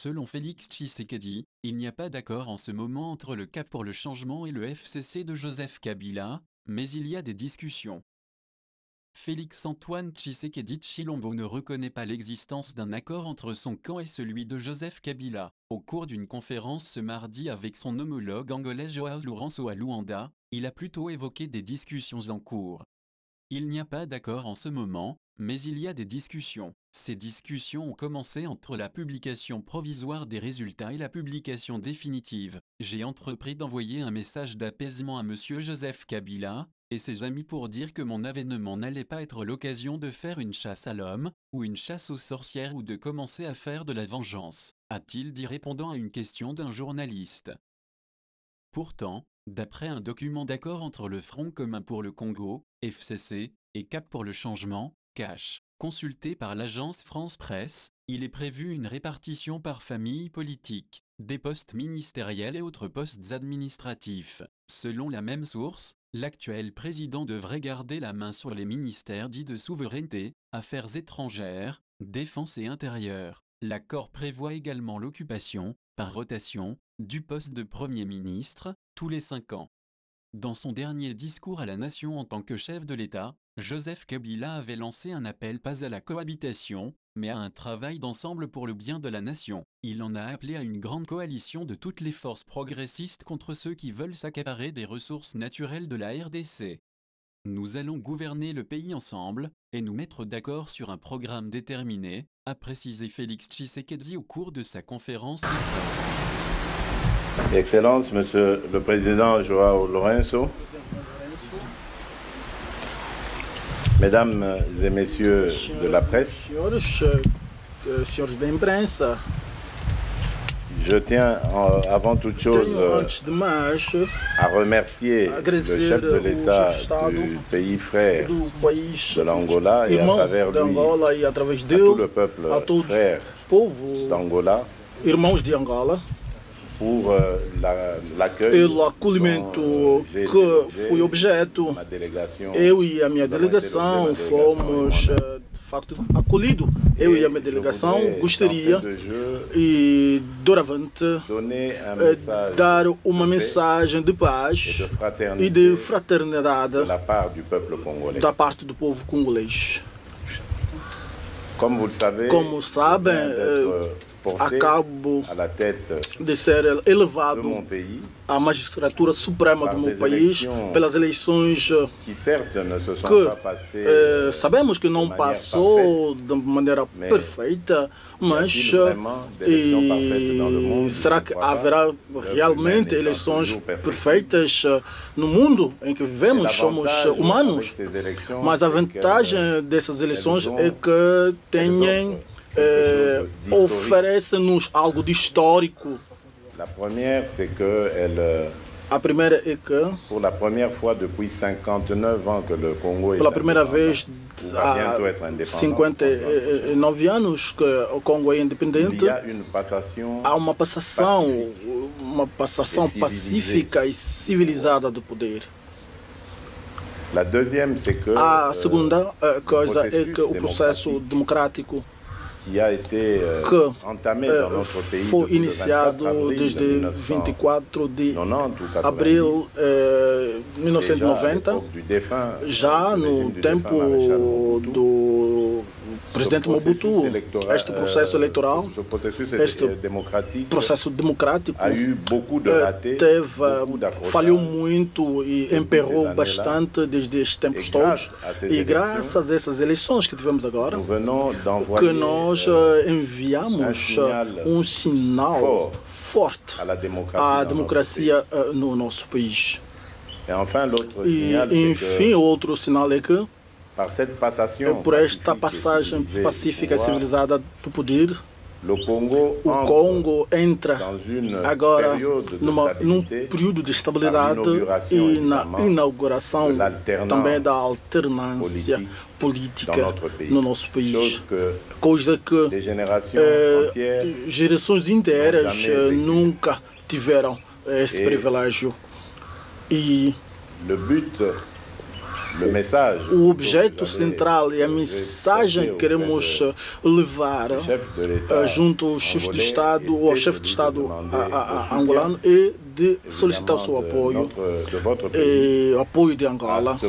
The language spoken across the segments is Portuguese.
Selon Félix Tshisekedi, il n'y a pas d'accord en ce moment entre le Cap pour le changement et le FCC de Joseph Kabila, mais il y a des discussions. Félix-Antoine Tshisekedi Tshilombo ne reconnaît pas l'existence d'un accord entre son camp et celui de Joseph Kabila. Au cours d'une conférence ce mardi avec son homologue angolais João Lourenço à Luanda, il a plutôt évoqué des discussions en cours. Il n'y a pas d'accord en ce moment, mais il y a des discussions. Ces discussions ont commencé entre la publication provisoire des résultats et la publication définitive. J'ai entrepris d'envoyer un message d'apaisement à M. Joseph Kabila et ses amis pour dire que mon avènement n'allait pas être l'occasion de faire une chasse à l'homme, ou une chasse aux sorcières ou de commencer à faire de la vengeance, a-t-il dit répondant à une question d'un journaliste. Pourtant, d'après un document d'accord entre le Front commun pour le Congo, FCC, et Cap pour le changement, CACH, consulté par l'agence France Presse, il est prévu une répartition par famille politique, des postes ministériels et autres postes administratifs. Selon la même source, l'actuel président devrait garder la main sur les ministères dits de souveraineté, affaires étrangères, défense et intérieure. L'accord prévoit également l'occupation, par rotation, du poste de Premier ministre, tous les 5 ans. Dans son dernier discours à la nation en tant que chef de l'État, Joseph Kabila avait lancé un appel pas à la cohabitation, mais à un travail d'ensemble pour le bien de la nation. Il en a appelé à une grande coalition de toutes les forces progressistes contre ceux qui veulent s'accaparer des ressources naturelles de la RDC. Nous allons gouverner le pays ensemble, et nous mettre d'accord sur un programme déterminé, a précisé Félix Tshisekedi au cours de sa conférence de presse. Excellence, Monsieur le Président João Lourenço, Mesdames et Messieurs de la presse, je tiens avant toute chose à remercier le chef de l'État du pays frère de l'Angola et à travers lui à tout le peuple frère d'Angola pour l'accueil pelo acolhimento que fui objeto. Eu e a minha delegação fomos de facto acolhidos. Eu e a minha delegação gostaria e doravante dar uma mensagem de paz e de fraternidade da parte do povo congolês. Como sabem, acabo de ser elevado à magistratura suprema do meu país pelas eleições que sabemos que não passou de maneira perfeita, mas será que haverá realmente eleições perfeitas no mundo em que vivemos? Somos humanos, mas a vantagem dessas eleições é que oferece-nos algo de histórico. A primeira é que, pela primeira vez há 59 anos que o Congo é independente, há uma passação pacífica e civilizada do poder. A segunda coisa é que o processo democrático que foi iniciado desde 24 de abril de 1990, já no tempo do presidente Mobutu. Este processo eleitoral, este processo democrático falhou muito e emperrou bastante desde estes tempos todos. E graças a essas eleições que tivemos agora, que nós enviamos um sinal forte à democracia no nosso país. E, enfim, outro sinal é que, por esta passagem pacífica e civilizada do poder, o Congo entra agora num período de estabilidade e na inauguração também da alternância política no nosso país. Coisa que gerações inteiras nunca tiveram este privilégio. E o objeto central e a mensagem que queremos levar junto ao chefe de Estado ou ao chefe de Estado angolano é de solicitar o seu apoio e apoio de Angola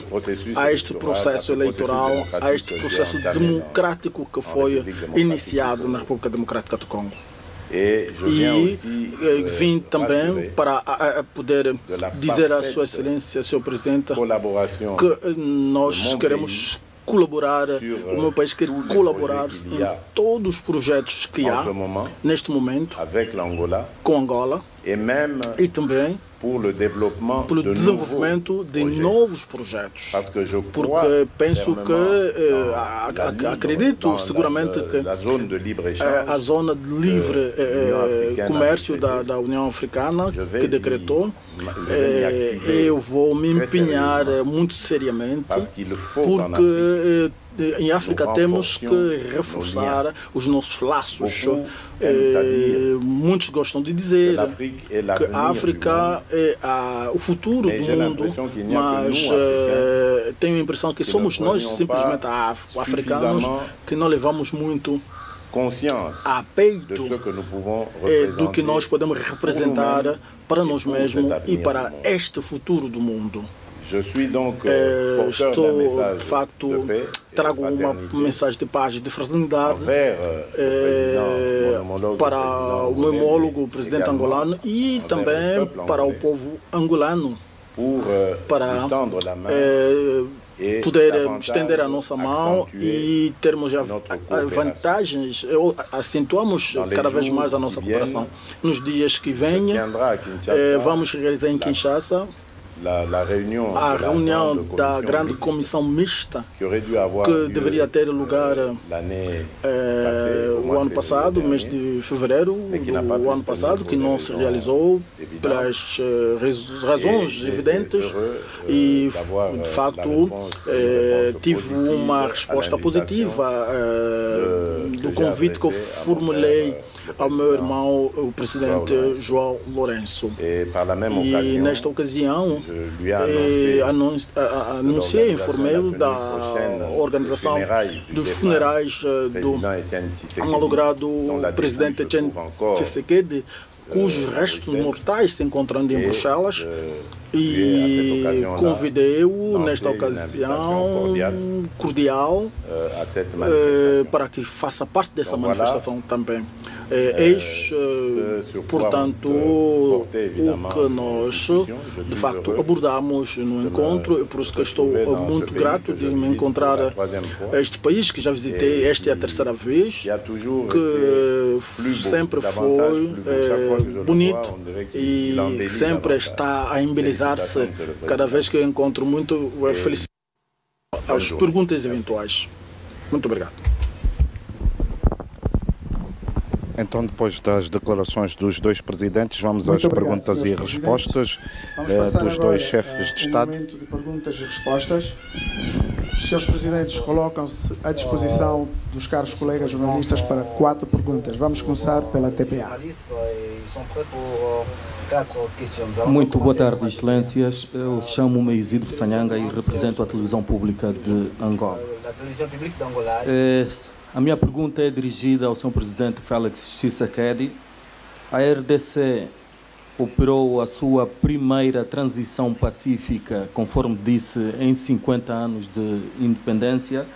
a este processo eleitoral, a este processo democrático que foi iniciado na República Democrática do Congo. E vim também para poder dizer à Sua Excelência, Sr. Presidente, que nós queremos colaborar, o meu país quer colaborar em todos os projetos que há neste momento com Angola e também pelo desenvolvimento de novos projetos. Porque penso que, acredito seguramente que a zona de livre comércio da União Africana que decretou, eu vou me empenhar muito seriamente, porque em África temos que reforçar os nossos laços. Muitos gostam de dizer que a África é o futuro do mundo, mas tenho a impressão que somos nós, simplesmente africanos, que não levamos muito a peito do que nós podemos representar para nós mesmos e para este futuro do mundo. Estou, de facto, trago uma mensagem de paz, de fraternidade para o meu homólogo, o presidente angolano, e também para o povo angolano, para poder estender a nossa mão e termos vantagens, acentuamos cada vez mais a nossa cooperação. Nos dias que vêm, vamos realizar em Kinshasa a reunião da grande comissão mista que deveria ter lugar o ano passado, mês de fevereiro do ano passado, que não se realizou pelas razões evidentes e, de facto, tive uma resposta positiva do convite que eu formulei ao meu irmão, o presidente João Lourenço. E nesta ocasião, anunciei, informei da organização dos funerais do malogrado presidente Etienne Tshisekedi, cujos restos mortais se encontram em Bruxelas, e convidei-o nesta ocasião cordial para que faça parte dessa manifestação também. Portanto, o que nós, de facto, abordamos no encontro, e por isso que estou muito grato de me encontrar este país, que já visitei, esta é a terceira vez, que sempre foi bonito e sempre está a embelezar-se cada vez que eu encontro. Muito felicidade às perguntas eventuais. Muito obrigado. Então, depois das declarações dos dois presidentes, vamos às perguntas e respostas dos dois chefes de Estado. Momento de perguntas e respostas. Os senhores presidentes colocam-se à disposição dos caros colegas jornalistas para 4 perguntas. Vamos começar pela TPA. Muito boa tarde, excelências. Eu chamo-me Isidro Sanhanga e represento a televisão pública de Angola. A minha pergunta é dirigida ao Sr. Presidente Félix Tshisekedi. A RDC operou a sua primeira transição pacífica, conforme disse, em 50 anos de independência.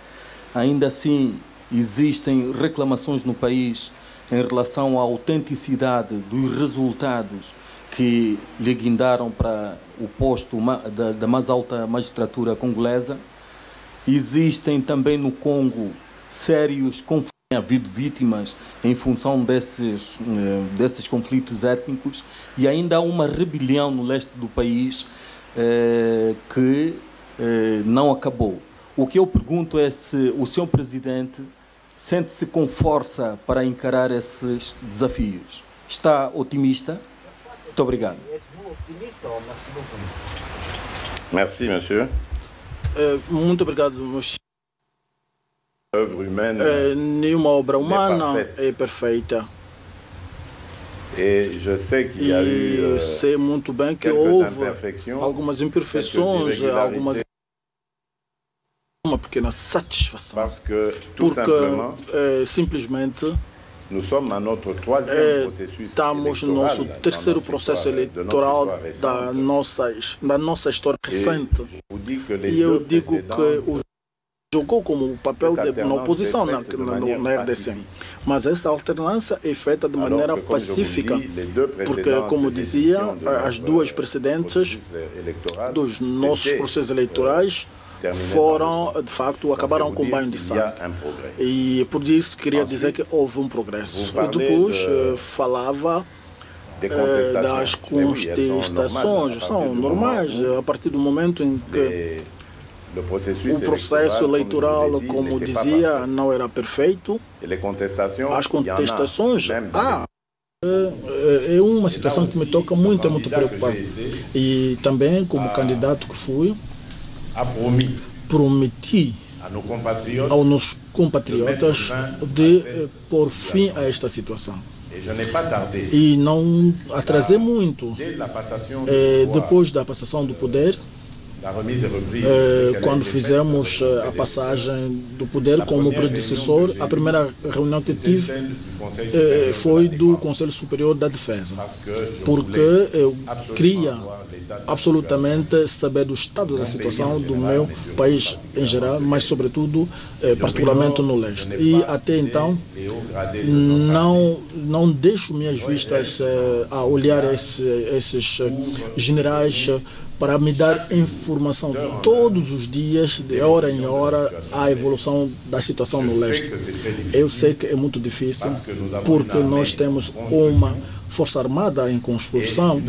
Ainda assim, existem reclamações no país em relação à autenticidade dos resultados que lhe guindaram para o posto da mais alta magistratura congolesa. Existem também no Congo sérios conflitos, tem havido vítimas em função desses conflitos étnicos, e ainda há uma rebelião no leste do país que não acabou. O que eu pergunto é se o Sr. Presidente sente-se com força para encarar esses desafios. Está otimista? Muito obrigado. Merci, monsieur. Muito obrigado, monsieur. Nenhuma obra humana é perfeita. E sei muito bem que houve algumas imperfeições, algumas pequena satisfação. Porque simplesmente estamos no nosso terceiro processo eleitoral da nossa história recente. E eu digo que jogou como papel na oposição na RDC. Mas essa alternância é feita de maneira pacífica, porque, como dizia, as duas presidentes dos nossos processos eleitorais foram, de facto, acabaram com banho de sangue. E por isso queria dizer que houve um progresso. E depois falava das contestações, são normais, a partir do momento em que o processo eleitoral, como dizia, não era perfeito. As contestações, é uma situação que me toca muito, é muito preocupante. E também, como candidato que fui, prometi aos nossos compatriotas de pôr fim a esta situação. E não atrasei muito. Depois da passação do poder, quando fizemos a passagem do poder como predecessor, a primeira reunião que tive foi do Conselho Superior da Defesa, porque eu queria absolutamente saber do estado da situação do meu país em geral, mas sobretudo, particularmente no leste. E até então não deixo minhas vistas a olhar esses generais para me dar informação todos os dias, de hora em hora, a evolução da situação no leste. Eu sei que é muito difícil, porque nós temos uma força armada em construção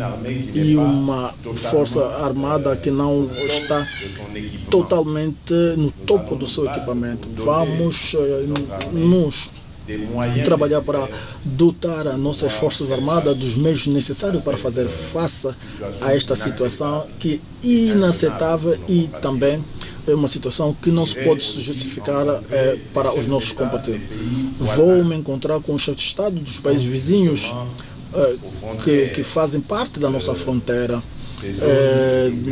e uma força armada que não está totalmente no topo do seu equipamento. Vamos nos trabalhar para dotar as nossas forças armadas dos meios necessários para fazer face a esta situação que é inaceitável e também é uma situação que não se pode justificar para os nossos compatriotas. Vou me encontrar com os chefes de Estado dos países vizinhos que fazem parte da nossa fronteira,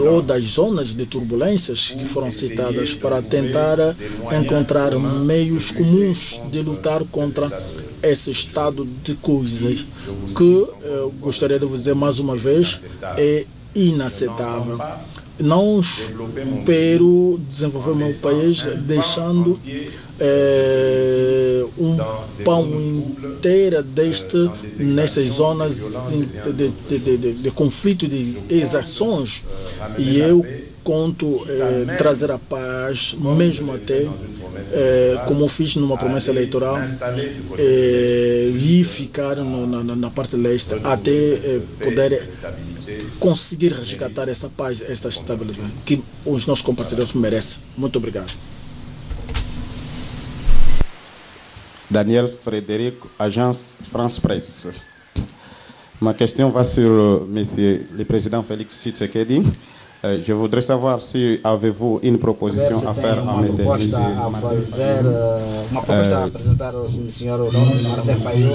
ou das zonas de turbulências que foram citadas, para tentar encontrar meios comuns de lutar contra esse estado de coisas que, gostaria de vos dizer mais uma vez, é inaceitável. Não espero desenvolver meu país deixando um pão inteiro nessas zonas de conflito, de exações, e eu conto trazer a paz, mesmo até como fiz numa promessa eleitoral, e ficar na parte leste até poder conseguir resgatar essa paz, esta estabilidade que os nossos compatriotas merecem. Muito obrigado. Daniel Frédéric, agence France Presse. Ma question va sur monsieur le président Félix Tshisekedi. Je voudrais savoir si avez-vous une proposition a faire à uma proposta a apresentar ao senhor Martin Fayulu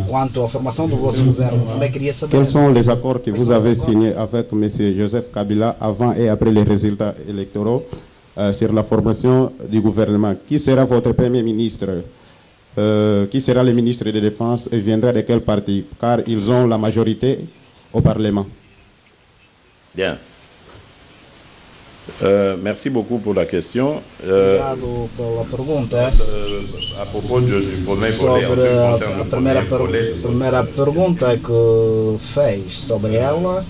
quanto à formação do vosso governo. Também queria saber quels sont les accords que vous avez signés avec monsieur Joseph Kabila avant et après les résultats électoraux sur la formation du gouvernement. Qui sera votre premier ministre? Qui sera le ministre de Défense et viendra de quel parti? Car ils ont la majorité au Parlement. Bien. Merci beaucoup pour la question. Obrigado pela pergunta. À propos du premier volet, a primeira pergunta que fez sobre ela,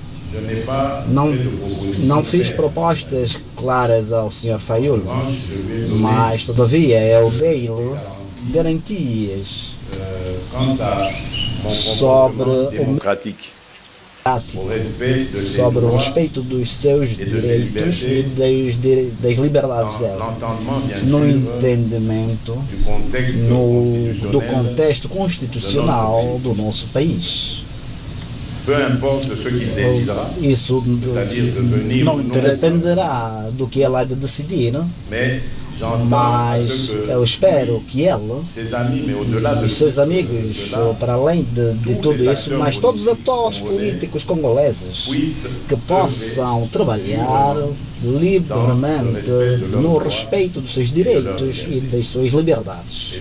não fiz propostas claras ao Sr. Fayulu, mas todavia eu dei-lhe garantias sobre sobre o respeito dos seus direitos e das liberdades dela, no entendimento do contexto constitucional do nosso país. Isso não dependerá do que ela há de decidir, mas eu espero que ela, os seus amigos, para além de tudo isso, mas todos os atores políticos congoleses, que possam trabalhar livremente no respeito dos seus direitos e das suas liberdades.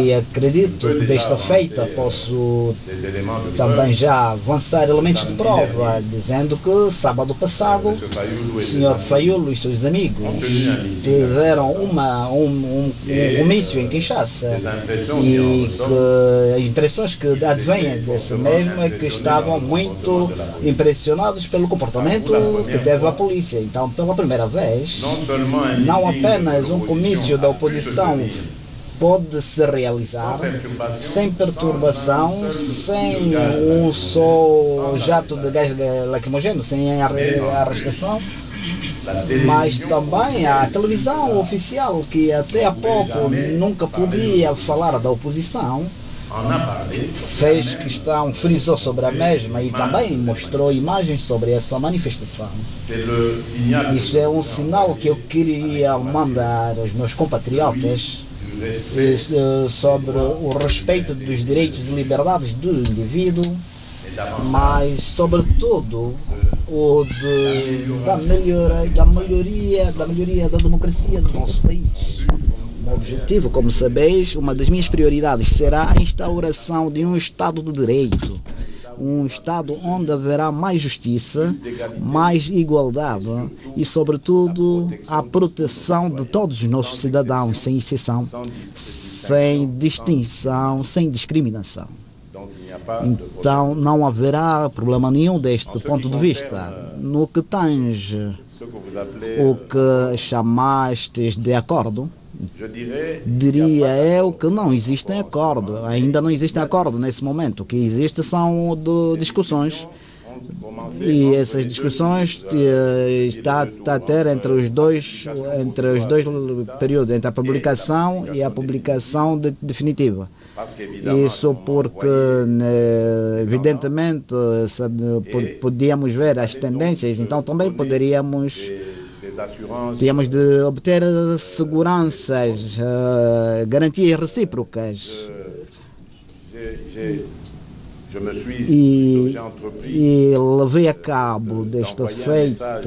E acredito que desta feita posso também já avançar elementos de prova, dizendo que sábado passado o Sr. Fayulu e seus amigos tiveram um comício em Kinshasa e que as impressões que advêm desse mesmo é que estavam muito impressionados pelo comportamento que teve a polícia. Então, pela primeira vez, não apenas um comício da oposição pode se realizar sem perturbação, sem um só jato de gás lacrimogêneo, sem arrestação, mas também a televisão oficial, que até há pouco nunca podia falar da oposição, fez questão, frisou sobre a mesma e também mostrou imagens sobre essa manifestação. Isso é um sinal que eu queria mandar aos meus compatriotas sobre o respeito dos direitos e liberdades do indivíduo, mas sobretudo da melhoria da democracia do nosso país. O objetivo, como sabeis, uma das minhas prioridades será a instauração de um Estado de Direito, um Estado onde haverá mais justiça, mais igualdade e, sobretudo, a proteção de todos os nossos cidadãos, sem exceção, sem distinção, sem discriminação. Então, não haverá problema nenhum deste ponto de vista. No que tange o que chamastes de acordo, diria eu que não existe acordo, ainda não existe acordo nesse momento. O que existe são discussões, e essas discussões está a ter entre os dois períodos, entre a publicação e a publicação definitiva. Isso porque, evidentemente, podíamos ver as tendências, então também tínhamos de obter seguranças, garantias recíprocas. E levei a cabo desta feita,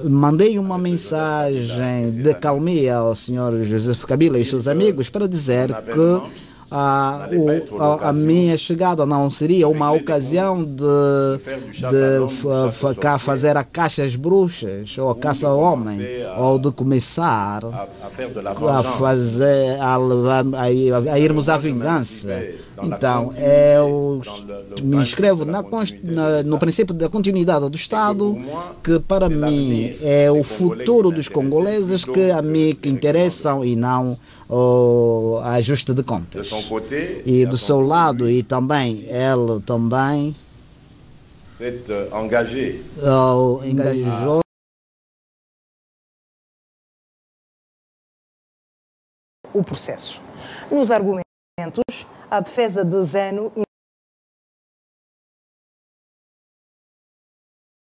mandei uma mensagem de calmia ao Sr. Joseph Kabila e seus amigos para dizer que a minha chegada não seria uma ocasião de cá fazer a caça às bruxas ou a caça ao homem, ou de começar a irmos à vingança. Então, eu me inscrevo no princípio da continuidade do Estado, que para mim é o futuro dos congoleses que a mim interessam e não o ajuste de contas. E do seu lado, e também ele também engajou o processo. Nos argumentos, a defesa de Zeno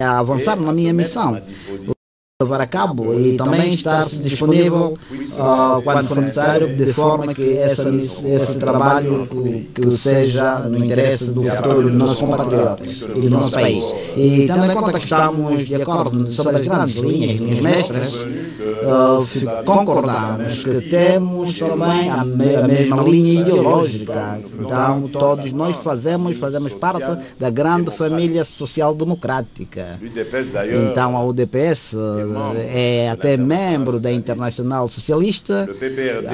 a avançar na minha missão, levar a cabo e também estar-se disponível quando for necessário, de forma que esse trabalho que seja no interesse do futuro dos nossos compatriotas e do nosso país. E tendo em conta que estamos de acordo sobre as grandes linhas mestras, concordamos que temos também a mesma linha ideológica. Então, todos nós fazemos parte da grande família social-democrática. Então, a UDPS é até membro da Internacional Socialista,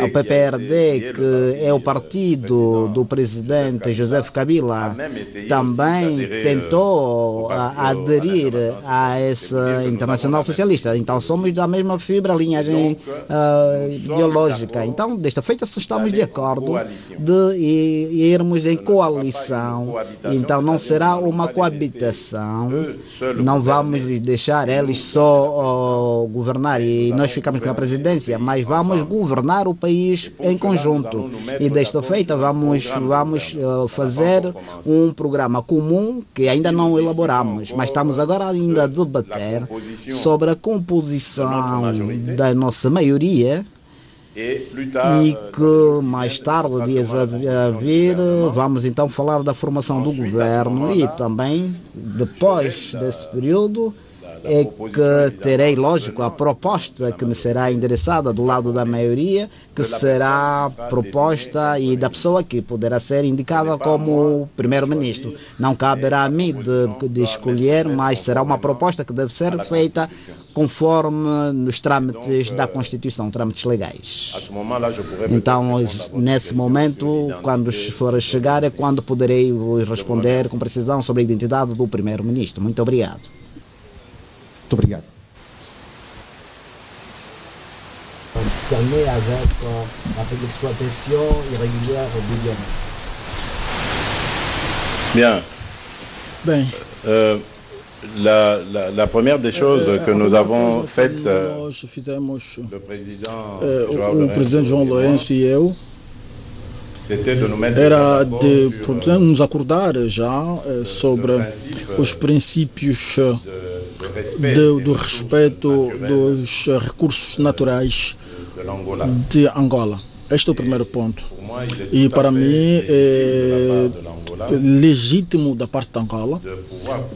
o PPRD, que é o partido do presidente Joseph Kabila, também tentou aderir a essa Internacional Socialista. Então, somos da mesma fibra, linhagem ideológica. Então, desta feita, estamos de acordo de irmos em coalição. Então, não será uma coabitação, não vamos deixar eles só governar e nós ficamos com a presidência, mas vamos governar o país em conjunto. E desta feita vamos fazer um programa comum que ainda não elaboramos, mas estamos agora ainda a debater sobre a composição da nossa maioria, e que mais tarde, dias a vir, vamos então falar da formação do governo e também, depois desse período, é que terei, lógico, a proposta que me será endereçada do lado da maioria, que será proposta e da pessoa que poderá ser indicada como primeiro-ministro. Não caberá a mim de escolher, mas será uma proposta que deve ser feita conforme nos trâmites da Constituição, trâmites legais. Então, nesse momento, quando for chegar, é quando poderei responder com precisão sobre a identidade do primeiro-ministro. Muito obrigado. Muito obrigado. Terminé avec l'exploitation irrégulière du Bien. Bem. La première des choses que nous avons faites, o presidente João Lourenço e eu, era de nos acordar já sobre os princípios do respeito dos recursos naturais de Angola. Este é o primeiro ponto. E para mim é legítimo da parte de Angola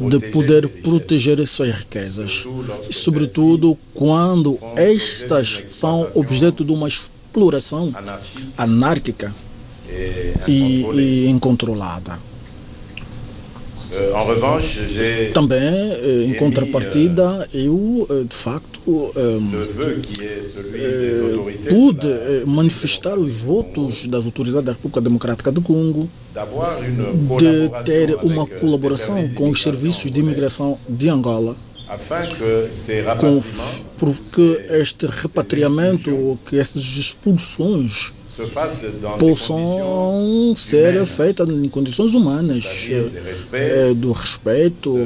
de poder proteger as suas riquezas, e sobretudo quando estas são objeto de uma exploração anárquica e incontrolada. Também, em contrapartida, eu, de facto, pude manifestar os votos das autoridades da República Democrática do Congo de ter uma colaboração com os serviços de imigração de Angola, porque este repatriamento, que essas expulsões possam ser feitas em condições humanas, do respeito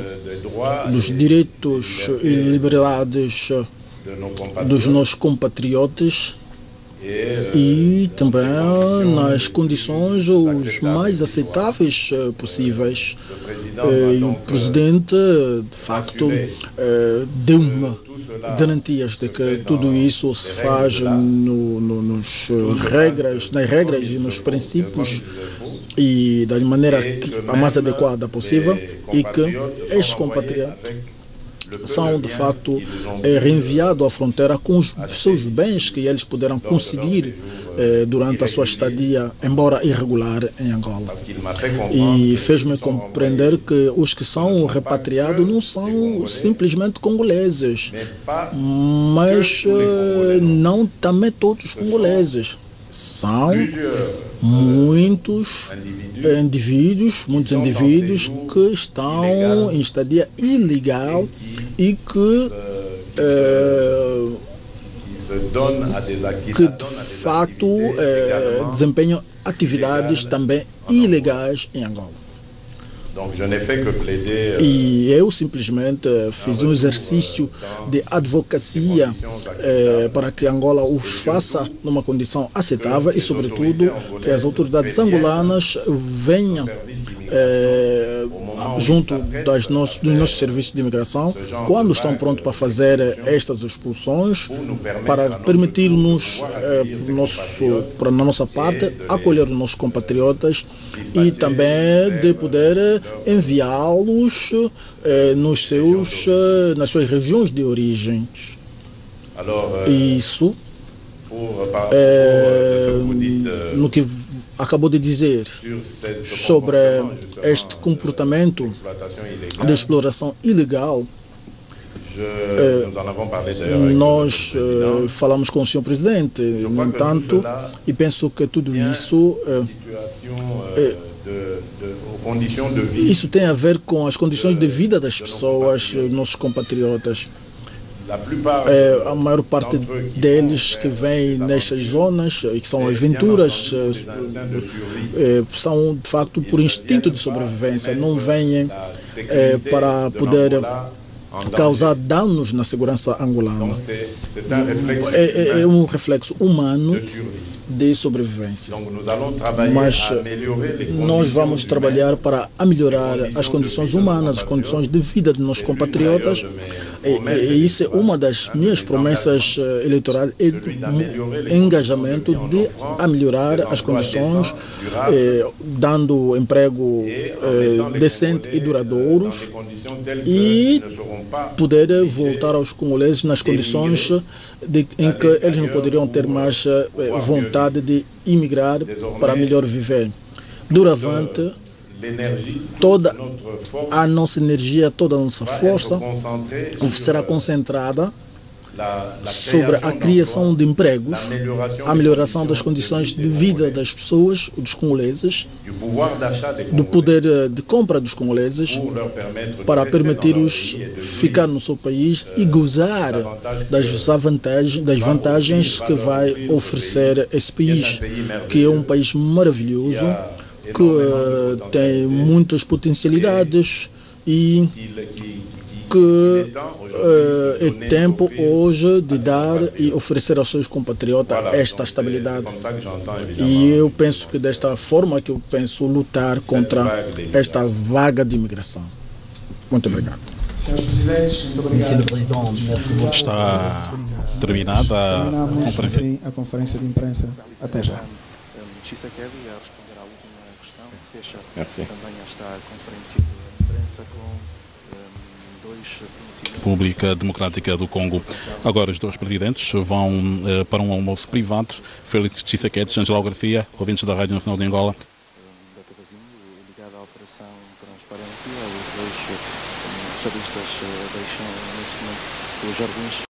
dos direitos e liberdades dos nossos compatriotas e também nas condições os mais aceitáveis possíveis. E o presidente, de facto, deu-me garantias de que tudo isso se faz nas regras e nos princípios e da maneira a mais adequada possível, e que estes compatriotas são de facto reenviados à fronteira com os seus bens que eles poderão conseguir durante a sua estadia, embora irregular, em Angola. E fez-me compreender que os que são repatriados não são simplesmente congoleses, mas não também todos os congoleses. São muitos indivíduos que estão em estadia ilegal e que de facto desempenham atividades também ilegais em Angola. E eu simplesmente fiz um exercício de advocacia para que Angola os faça numa condição aceitável e, sobretudo, que as autoridades angolanas venham junto dos nossos serviços de imigração, quando estão prontos para fazer estas expulsões, para permitir-nos, na nossa parte, acolher os nossos compatriotas e também de poder enviá-los nas suas regiões de origem. Isso, no que acabou de dizer sobre este comportamento de exploração ilegal, nós falamos com o Sr. Presidente, no entanto, e penso que tudo isso isso tem a ver com as condições de vida das pessoas, nossos compatriotas. A maior parte deles que vêm nestas zonas e que são aventuras são de facto por instinto de sobrevivência, não vêm para poder causar danos na segurança angolana. É um reflexo humano de sobrevivência. Mas nós vamos trabalhar para melhorar as condições humanas, as condições de vida de nossos compatriotas, E isso é uma das minhas promessas eleitorais, engajamento de melhorar as condições, dando emprego decente e duradouros, e poder voltar aos congoleses nas condições em que eles não poderiam ter mais vontade de imigrar para melhor viver. Doravante, toda a nossa energia, toda a nossa força será concentrada sobre a criação de empregos, a melhoração das condições de vida das pessoas, dos congoleses, do poder de compra dos congoleses, para permitir-os ficar no seu país e gozar das vantagens que vai oferecer esse país, que é um país maravilhoso, que tem muitas potencialidades e que é tempo hoje de dar e oferecer aos seus compatriotas esta estabilidade. E eu penso que desta forma que eu penso lutar contra esta vaga de imigração. Muito obrigado. Está terminada a conferência de imprensa. Até já. Tshisekedi a responder à última questão, fecha também esta conferência de imprensa com República Democrática do Congo. Agora os dois presidentes vão para um almoço privado. Félix Tshisekedi, Angelo Garcia, ouvintes da Rádio Nacional de Angola. Ligada à Operação Transparência, os dois estadistas deixam neste momento os jardins.